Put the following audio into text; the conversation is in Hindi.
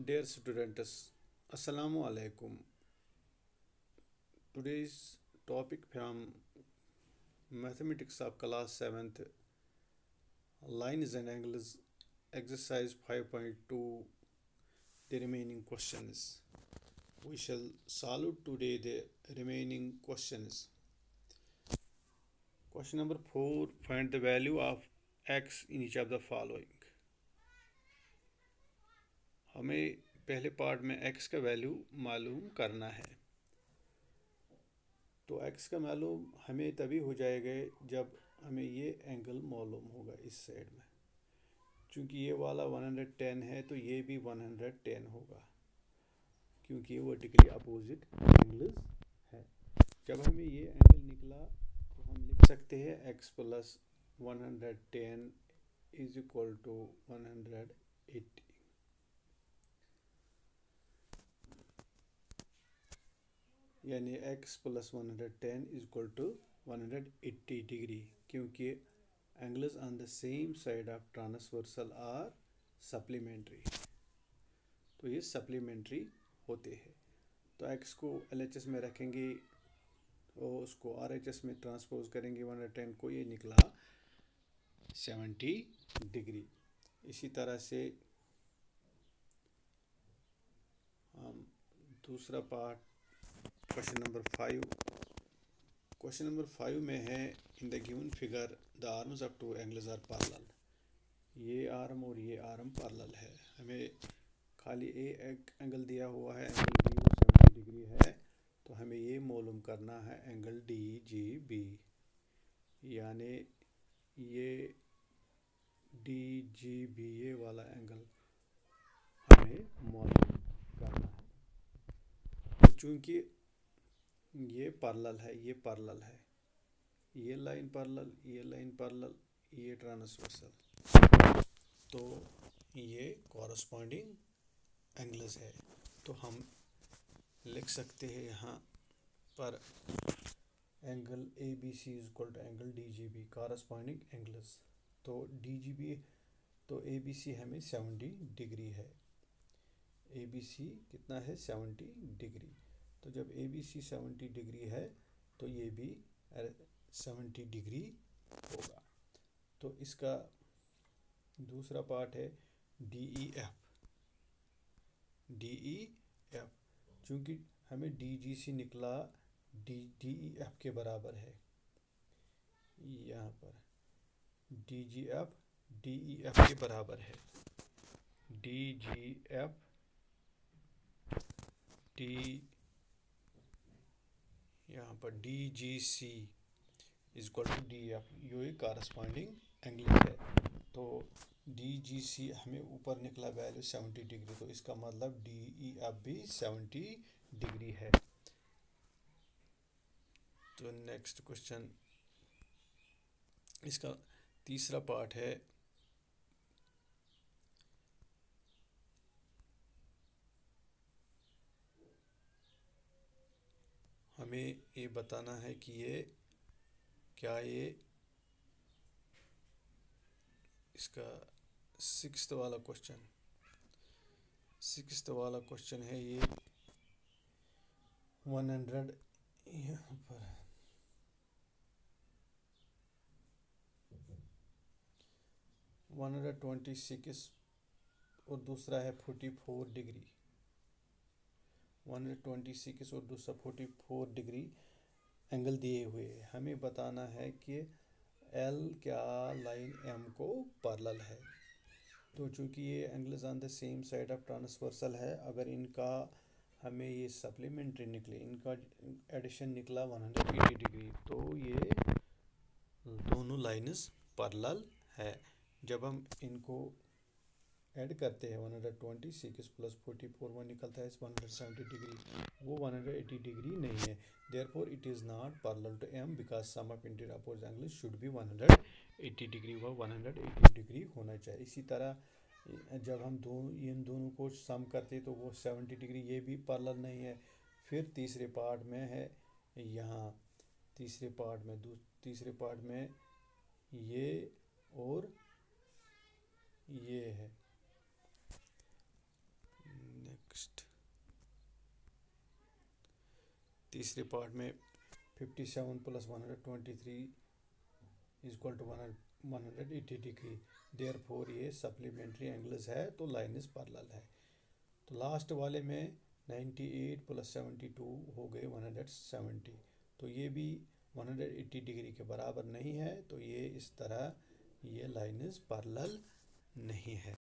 Dear students, Assalamu alaikum. Today's topic from mathematics of class 7th, lines and angles, exercise 5.2, the remaining questions. We shall solve today the remaining questions. Question number 4, find the value of x in each of the following. हमें पहले पार्ट में x का वैल्यू मालूम करना है। तो x का मालूम हमें तभी हो जाएगा जब हमें ये एंगल मालूम होगा इस साइड में। चूँकि ये वाला 110 है तो ये भी 110 होगा, क्योंकि ये वर्टिकली अपोजिट एंगल्स है। जब हमें ये एंगल निकला तो हम लिख सकते हैं x plus 110 is equal to 180। यानी x plus 110 is equal to 180 degree, क्योंकि angles on the same side of transversal are supplementary. तो ये सप्लीमेंट्री होते हैं। तो x को LHS में रखेंगे और उसको RHS में ट्रांसपोज करेंगे 110 को, ये निकला 70 डिग्री। इसी तरह से हम दूसरा पार्ट क्वेश्चन नंबर 5 में है, in the given figure the arms of two angles are parallel. ये आर्म और ये आर्म पैरेलल है। हमें खाली एक एंगल दिया हुआ है, एंगल बी 70 डिग्री है, तो हमें ये मालूम करना है एंगल DGB। यानी ये DGB ये वाला एंगल हमें मालूम करना है। चूँकि ये पैरेलल है, ये पैरेलल है, ये लाइन पैरेलल, ये लाइन पैरेलल, ये ट्रांसवर्सल, तो ये कॉरस्पॉन्डिंग एंगल्स है। तो हम लिख सकते हैं यहाँ पर angle ABC is equal to angle DGB, corresponding angles. तो DGB तो ABC हमें 70 डिग्री है। ABC कितना है? 70 डिग्री। तो जब ABC 70 डिग्री है तो ये भी 70 डिग्री होगा। तो इसका दूसरा पार्ट है DEF। चूँकि हमें DGC निकला DEF के बराबर है। यहाँ पर DGF DEF के बराबर है। DGF यहाँ पर DGC is equal to DF, ये कॉरस्पॉन्डिंग एंगल है। तो DGC हमें ऊपर निकला वैल्यू 70 डिग्री, तो इसका मतलब DEF भी 70 डिग्री है। तो नेक्स्ट क्वेश्चन, इसका तीसरा पार्ट है, हमें ये बताना है कि ये क्या, ये इसका सिक्स्थ वाला क्वेश्चन है। ये 100 यहाँ पर 126 और दूसरा है 44 डिग्री। 126 और दूसरा 44 डिग्री एंगल दिए हुए हैं। हमें बताना है कि L क्या लाइन M को पैरेलल है। तो चूँकि ये angles on the same side of transversal है, अगर इनका हमें ये सप्लीमेंट्री निकले, इनका एडिशन निकला 180 डिग्री, तो ये दोनों लाइन्स पैरेलल है। जब हम इनको ऐड करते हैं 126 प्लस 44 वो निकलता है 170 डिग्री, वो 180 डिग्री नहीं है। Therefore it is not parallel to M because sum of interior opposite angles should be 180 degree, वह 180 डिग्री होना चाहिए। इसी तरह जब हम इन दोनों को सम करते तो वो 70 डिग्री, ये भी पैरेलल नहीं है। फिर तीसरे पार्ट में है, यहाँ तीसरे पार्ट में ये और ये है। नेक्स्ट तीसरे पार्ट में 57 + 123 इक्वल टू 180 डिग्री, देयरफॉर ये सप्लीमेंट्री एंगल्स है तो लाइन इज पैरेलल है। तो लास्ट वाले में 98 + 72 हो गए 170, तो ये भी 180 डिग्री के बराबर नहीं है, तो ये इस तरह ये लाइन इज पैरेलल नहीं है।